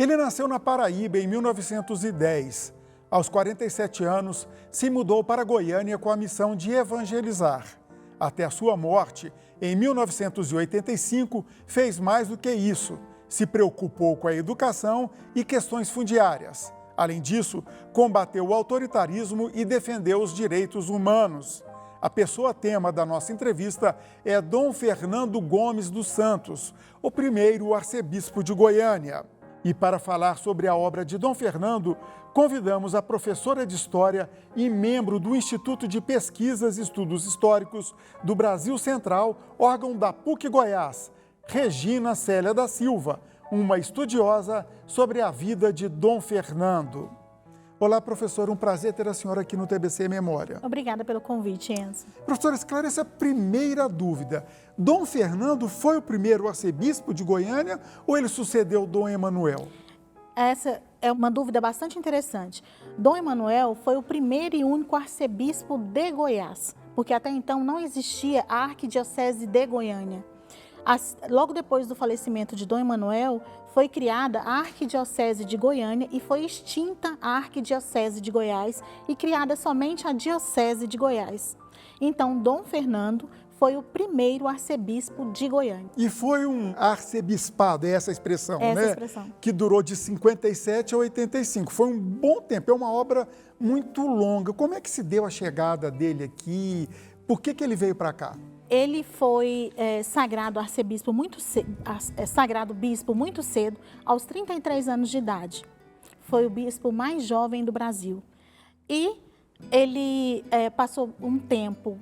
Ele nasceu na Paraíba em 1910. Aos 47 anos, se mudou para Goiânia com a missão de evangelizar. Até a sua morte, em 1985, fez mais do que isso. Se preocupou com a educação e questões fundiárias. Além disso, combateu o autoritarismo e defendeu os direitos humanos. A pessoa tema da nossa entrevista é Dom Fernando Gomes dos Santos, o primeiro arcebispo de Goiânia. E para falar sobre a obra de Dom Fernando, convidamos a professora de História e membro do Instituto de Pesquisas e Estudos Históricos do Brasil Central, órgão da PUC Goiás, Regina Célia da Silva, uma estudiosa sobre a vida de Dom Fernando. Olá, professora, um prazer ter a senhora aqui no TBC Memória. Obrigada pelo convite, Enzo. Professora, esclareça a primeira dúvida. Dom Fernando foi o primeiro arcebispo de Goiânia ou ele sucedeu Dom Emanuel? Essa é uma dúvida bastante interessante. Dom Emanuel foi o primeiro e único arcebispo de Goiás, porque até então não existia a Arquidiocese de Goiânia. Logo depois do falecimento de Dom Emanuel, foi criada a Arquidiocese de Goiânia e foi extinta a Arquidiocese de Goiás e criada somente a Diocese de Goiás. Então, Dom Fernando foi o primeiro arcebispo de Goiânia. E foi um arcebispado, é essa expressão, né? Essa expressão. Que durou de 57 a 85. Foi um bom tempo, é uma obra muito longa. Como é que se deu a chegada dele aqui? Por que ele veio para cá? Ele foi sagrado arcebispo muito cedo, sagrado bispo muito cedo, aos 33 anos de idade. Foi o bispo mais jovem do Brasil. E ele passou um tempo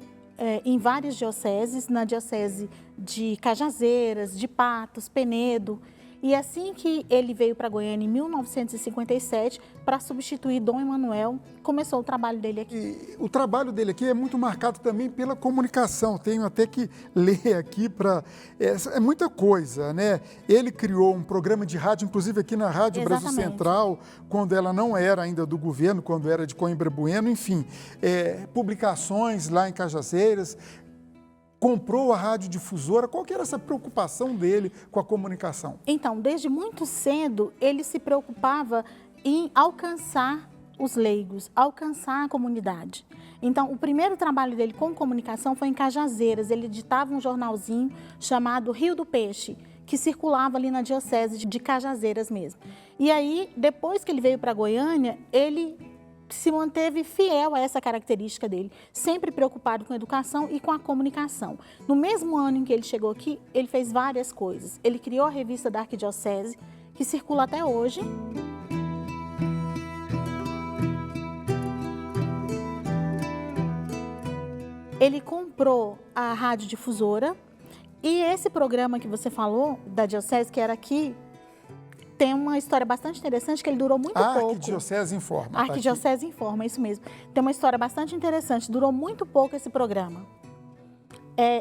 em várias dioceses, na diocese de Cajazeiras, de Patos, Penedo. E assim que ele veio para Goiânia em 1957, para substituir Dom Emanuel, começou o trabalho dele aqui. E o trabalho dele aqui é muito marcado também pela comunicação. Tenho até que ler aqui para... É muita coisa, né? Ele criou um programa de rádio, inclusive aqui na Rádio Brasil Central, quando ela não era ainda do governo, quando era de Coimbra Bueno, enfim. Publicações lá em Cajazeiras. Comprou a radiodifusora. Qual que era essa preocupação dele com a comunicação? Então, desde muito cedo, ele se preocupava em alcançar os leigos, alcançar a comunidade. Então, o primeiro trabalho dele com comunicação foi em Cajazeiras. Ele editava um jornalzinho chamado Rio do Peixe, que circulava ali na diocese de Cajazeiras mesmo. E aí, depois que ele veio para Goiânia, ele se manteve fiel a essa característica dele, sempre preocupado com a educação e com a comunicação. No mesmo ano em que ele chegou aqui, ele fez várias coisas. Ele criou a revista da Arquidiocese, que circula até hoje. Ele comprou a radiodifusora e esse programa que você falou, da Diocese, que era aqui, tem uma história bastante interessante, que ele durou muito pouco. A Arquidiocese Informa. A Arquidiocese Informa, isso mesmo. Tem uma história bastante interessante, durou muito pouco esse programa.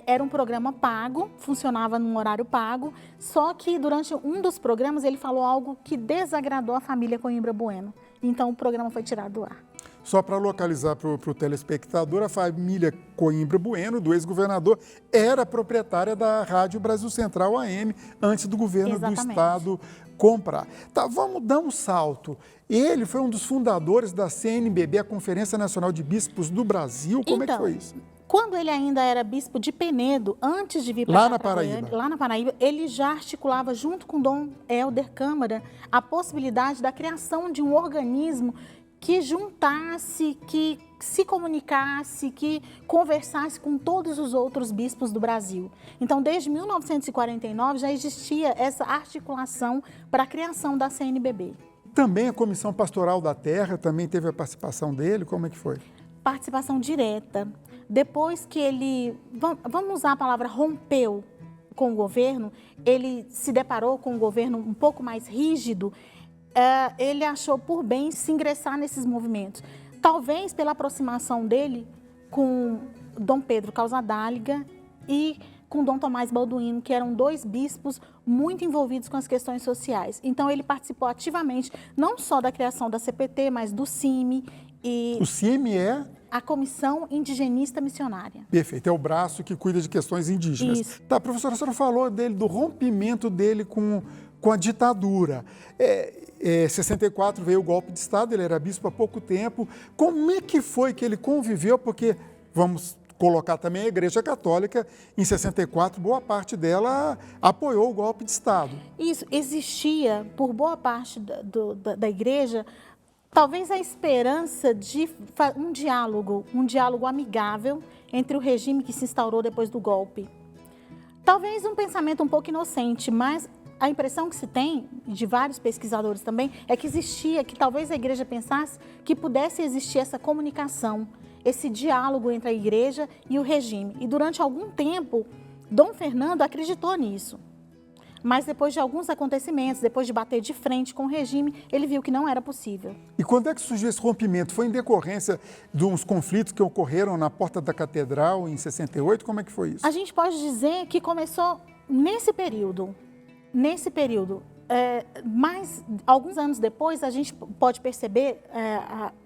Era um programa pago, funcionava num horário pago, só que durante um dos programas ele falou algo que desagradou a família Coimbra Bueno. Então o programa foi tirado do ar. Só para localizar para o telespectador, a família Coimbra Bueno, do ex-governador, era proprietária da Rádio Brasil Central AM, antes do governo do Estado comprar. Tá, vamos dar um salto. Ele foi um dos fundadores da CNBB, a Conferência Nacional de Bispos do Brasil. Como é que foi isso? Quando ele ainda era bispo de Penedo, antes de vir para lá na Paraíba, lá na Paraíba, ele já articulava junto com Dom Helder Câmara a possibilidade da criação de um organismo que juntasse, que se comunicasse, que conversasse com todos os outros bispos do Brasil. Então, desde 1949 já existia essa articulação para a criação da CNBB. Também a Comissão Pastoral da Terra também teve a participação dele? Como é que foi? Participação direta. Depois que ele, vamos usar a palavra rompeu com o governo, ele se deparou com um governo um pouco mais rígido, ele achou por bem se ingressar nesses movimentos. Talvez pela aproximação dele com Dom Pedro Causadáliga e com Dom Tomás Balduino, que eram dois bispos muito envolvidos com as questões sociais. Então, ele participou ativamente, não só da criação da CPT, mas do CIMI. O CIMI é? a Comissão Indigenista Missionária. Perfeito, é o braço que cuida de questões indígenas. Isso. Tá, professora, a senhora falou dele, do rompimento dele com a ditadura. 64 veio o golpe de Estado, ele era bispo há pouco tempo. Como é que foi que ele conviveu? Porque, vamos colocar também a Igreja Católica, em 64, boa parte dela apoiou o golpe de Estado. Isso, existia, por boa parte da Igreja, talvez a esperança de um diálogo amigável entre o regime que se instaurou depois do golpe. Talvez um pensamento um pouco inocente, mas a impressão que se tem, de vários pesquisadores também, é que existia, que talvez a Igreja pensasse que pudesse existir essa comunicação, esse diálogo entre a Igreja e o regime. E durante algum tempo, Dom Fernando acreditou nisso. Mas depois de alguns acontecimentos, depois de bater de frente com o regime, ele viu que não era possível. E quando é que surgiu esse rompimento? Foi em decorrência de uns conflitos que ocorreram na porta da Catedral em 68? Como é que foi isso? A gente pode dizer que começou nesse período. Mas alguns anos depois, a gente pode perceber,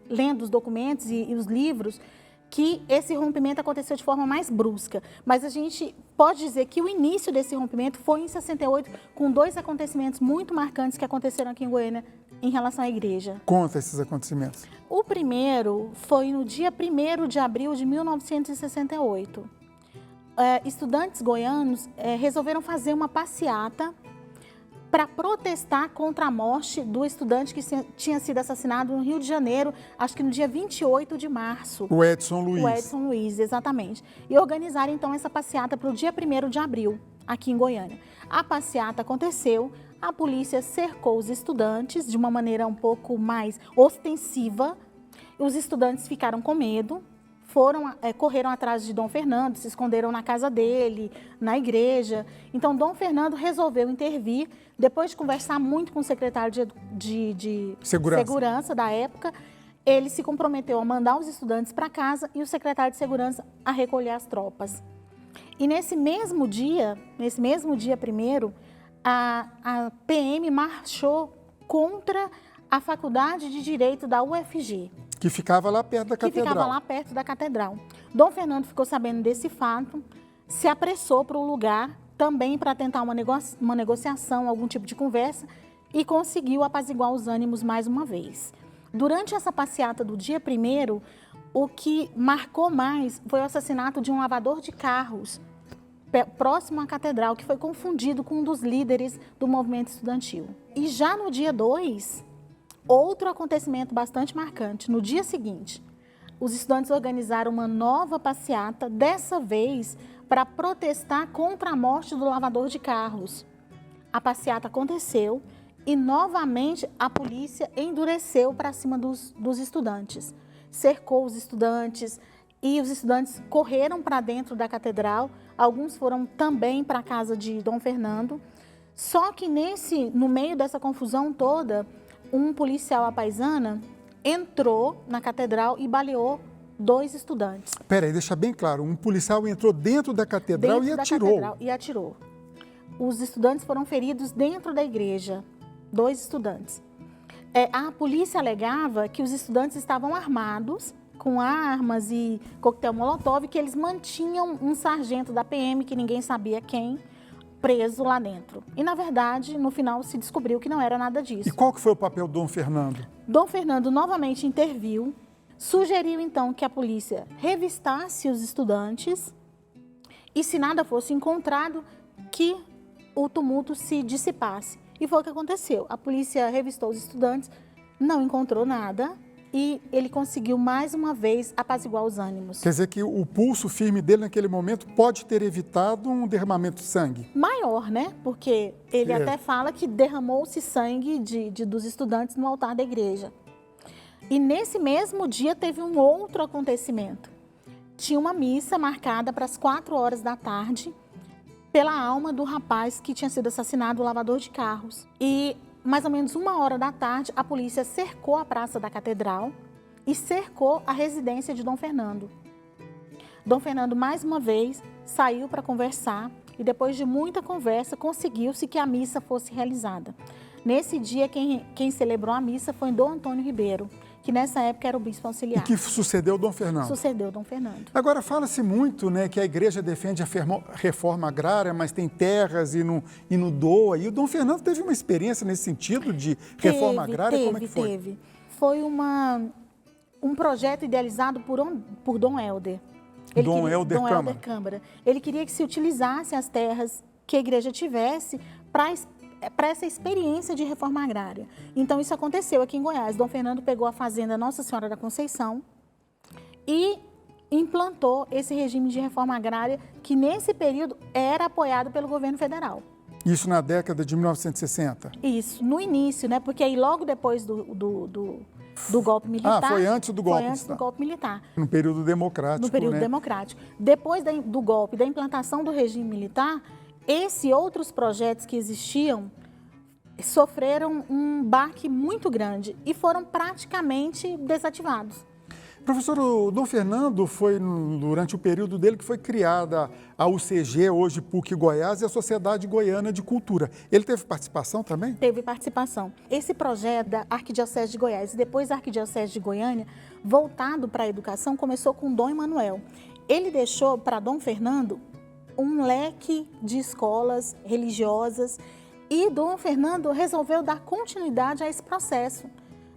lendo os documentos e os livros, que esse rompimento aconteceu de forma mais brusca. Mas a gente pode dizer que o início desse rompimento foi em 68, com dois acontecimentos muito marcantes que aconteceram aqui em Goiânia em relação à igreja. Conta esses acontecimentos. O primeiro foi no dia 1º de abril de 1968. Estudantes goianos resolveram fazer uma passeata para protestar contra a morte do estudante que tinha sido assassinado no Rio de Janeiro, acho que no dia 28 de março. O Edson Luiz. O Edson Luiz, exatamente. E organizaram, então, essa passeata para o dia 1º de abril, aqui em Goiânia. A passeata aconteceu, a polícia cercou os estudantes de uma maneira um pouco mais ostensiva. Os estudantes ficaram com medo, correram atrás de Dom Fernando, se esconderam na casa dele, na igreja. Então, Dom Fernando resolveu intervir, depois de conversar muito com o secretário de segurança da época, ele se comprometeu a mandar os estudantes para casa e o secretário de segurança a recolher as tropas. E nesse mesmo dia 1º, a PM marchou contra a Faculdade de Direito da UFG. Que ficava lá perto da Catedral. Que ficava lá perto da Catedral. Dom Fernando ficou sabendo desse fato, se apressou para o lugar, também para tentar uma negociação, algum tipo de conversa, e conseguiu apaziguar os ânimos mais uma vez. Durante essa passeata do dia 1º, o que marcou mais foi o assassinato de um lavador de carros, próximo à Catedral, que foi confundido com um dos líderes do movimento estudantil. E já no dia 2... outro acontecimento bastante marcante. No dia seguinte, os estudantes organizaram uma nova passeata, dessa vez para protestar contra a morte do lavador de carros. A passeata aconteceu e, novamente, a polícia endureceu para cima dos estudantes. Cercou os estudantes e os estudantes correram para dentro da catedral. Alguns foram também para a casa de Dom Fernando. Só que no meio dessa confusão toda, um policial à paisana entrou na catedral e baleou 2 estudantes. Peraí, deixa bem claro, um policial entrou dentro da catedral e atirou. Os estudantes foram feridos dentro da igreja, 2 estudantes. A polícia alegava que os estudantes estavam armados, com armas e coquetel molotov, que eles mantinham um sargento da PM, que ninguém sabia quem, preso lá dentro. E, na verdade, no final se descobriu que não era nada disso. E qual que foi o papel do Dom Fernando? Dom Fernando novamente interviu, sugeriu então que a polícia revistasse os estudantes e, se nada fosse encontrado, que o tumulto se dissipasse. E foi o que aconteceu. A polícia revistou os estudantes, não encontrou nada e ele conseguiu mais uma vez apaziguar os ânimos. Quer dizer que o pulso firme dele naquele momento pode ter evitado um derramamento de sangue? Maior, né? Porque ele até fala que derramou-se sangue dos estudantes no altar da igreja. E nesse mesmo dia teve um outro acontecimento. Tinha uma missa marcada para as 4h da tarde pela alma do rapaz que tinha sido assassinado, o lavador de carros. E mais ou menos 1h da tarde, a polícia cercou a praça da Catedral e cercou a residência de Dom Fernando. Dom Fernando, mais uma vez, saiu para conversar e, depois de muita conversa, conseguiu-se que a missa fosse realizada. Nesse dia, quem celebrou a missa foi Dom Antônio Ribeiro, que nessa época era o bispo E auxiliar. que sucedeu Dom Fernando. Sucedeu Dom Fernando. Agora, fala-se muito, né, que a igreja defende a reforma agrária, mas tem terras e não doa. E o Dom Fernando teve uma experiência nesse sentido de reforma agrária? Como é que foi? Teve. Foi um projeto idealizado por Dom Helder. Dom Helder Câmara. Ele queria que se utilizasse as terras que a igreja tivesse para essa experiência de reforma agrária. Então, isso aconteceu aqui em Goiás. Dom Fernando pegou a fazenda Nossa Senhora da Conceição e implantou esse regime de reforma agrária que, nesse período, era apoiado pelo governo federal. Isso na década de 1960? Isso, no início, né? Porque aí logo depois do golpe militar... foi antes do golpe. Foi antes do golpe militar. No período democrático, No período né? democrático. Depois do golpe, da implantação do regime militar, esse e outros projetos que existiam sofreram um baque muito grande e foram praticamente desativados. Professor, o Dom Fernando foi, durante o período dele, que foi criada a UCG, hoje PUC Goiás, e a Sociedade Goiana de Cultura. Ele teve participação também? Teve participação. Esse projeto da Arquidiocese de Goiás e depois da Arquidiocese de Goiânia, voltado para a educação, começou com Dom Emanuel. Ele deixou para Dom Fernando um leque de escolas religiosas e Dom Fernando resolveu dar continuidade a esse processo,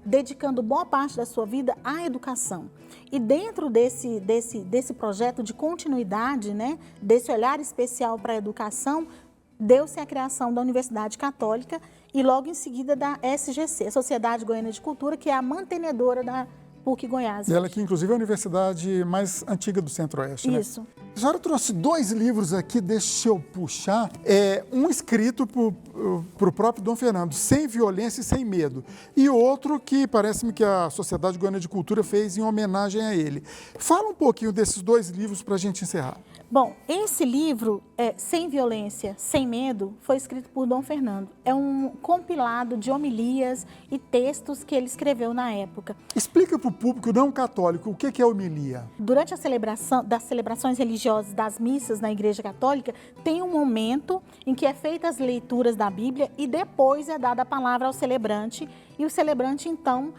dedicando boa parte da sua vida à educação. E dentro desse projeto de continuidade, né, desse olhar especial para a educação, deu-se a criação da Universidade Católica e logo em seguida da SGC, a Sociedade Goiana de Cultura, que é a mantenedora da PUC Goiás. E ela que, inclusive, é a universidade mais antiga do Centro-Oeste, né? Isso. A senhora trouxe 2 livros aqui, deixa eu puxar. Um escrito para o próprio Dom Fernando, Sem Violência e Sem Medo. E outro que parece-me que a Sociedade Goiana de Cultura fez em homenagem a ele. Fala um pouquinho desses 2 livros para a gente encerrar. Bom, esse livro, Sem Violência, Sem Medo, foi escrito por Dom Fernando. É um compilado de homilias e textos que ele escreveu na época. Explica para o público não católico o que é homilia. Durante a celebração das celebrações religiosas das missas na Igreja Católica, tem um momento em que é feita as leituras da Bíblia e depois é dada a palavra ao celebrante e o celebrante, então,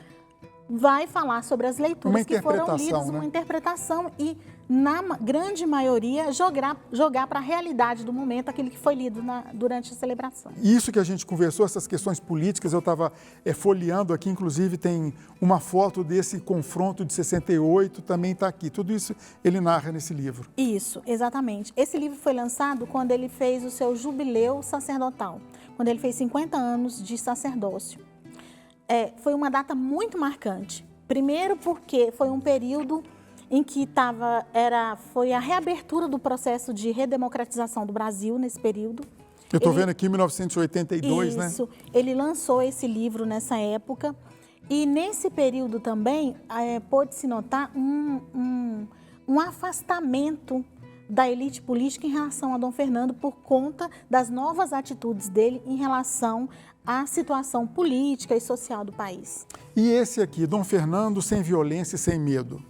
vai falar sobre as leituras que foram lidas, uma interpretação e, na grande maioria, jogar para a realidade do momento aquilo que foi lido durante a celebração. Isso que a gente conversou, essas questões políticas, eu estava folheando aqui, inclusive tem uma foto desse confronto de 68, também está aqui. Tudo isso ele narra nesse livro. Isso, exatamente. Esse livro foi lançado quando ele fez o seu jubileu sacerdotal, quando ele fez 50 anos de sacerdócio. Foi uma data muito marcante. Primeiro porque foi um período em que foi a reabertura do processo de redemocratização do Brasil nesse período. Eu estou vendo aqui em 1982, né? Isso, ele lançou esse livro nessa época e nesse período também pôde-se notar um afastamento da elite política em relação a Dom Fernando por conta das novas atitudes dele em relação à situação política e social do país. E esse aqui, Dom Fernando, Sem Violência e Sem Medo?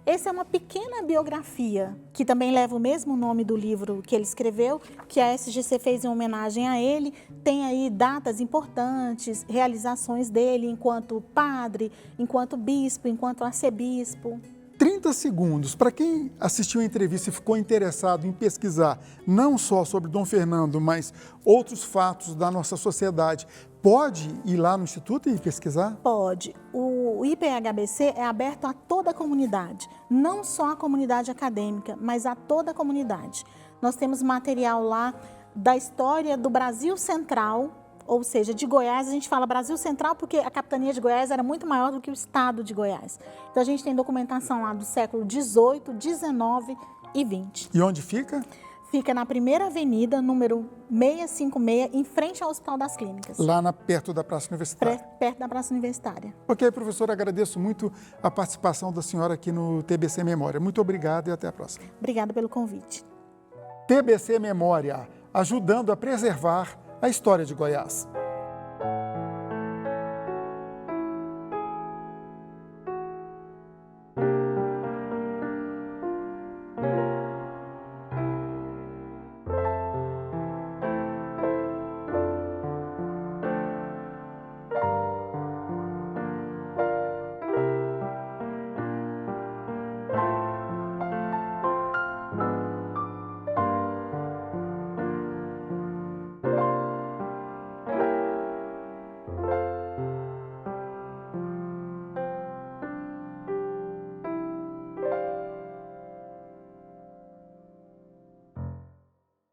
Essa é uma pequena biografia, que também leva o mesmo nome do livro que ele escreveu, que a SGC fez em homenagem a ele. Tem aí datas importantes, realizações dele enquanto padre, enquanto bispo, enquanto arcebispo. 30 segundos, para quem assistiu a entrevista e ficou interessado em pesquisar não só sobre Dom Fernando, mas outros fatos da nossa sociedade, pode ir lá no Instituto e pesquisar? Pode. O IPHBC é aberto a toda a comunidade, não só a comunidade acadêmica, mas a toda a comunidade. Nós temos material lá da história do Brasil Central, ou seja, de Goiás. A gente fala Brasil Central porque a capitania de Goiás era muito maior do que o estado de Goiás. Então a gente tem documentação lá do século XVIII, XIX e XX. E onde fica? Fica na Primeira Avenida, número 656, em frente ao Hospital das Clínicas. Lá perto da Praça Universitária. Perto da Praça Universitária. Ok, professora, agradeço muito a participação da senhora aqui no TBC Memória. Muito obrigado e até a próxima. Obrigada pelo convite. TBC Memória, ajudando a preservar a história de Goiás.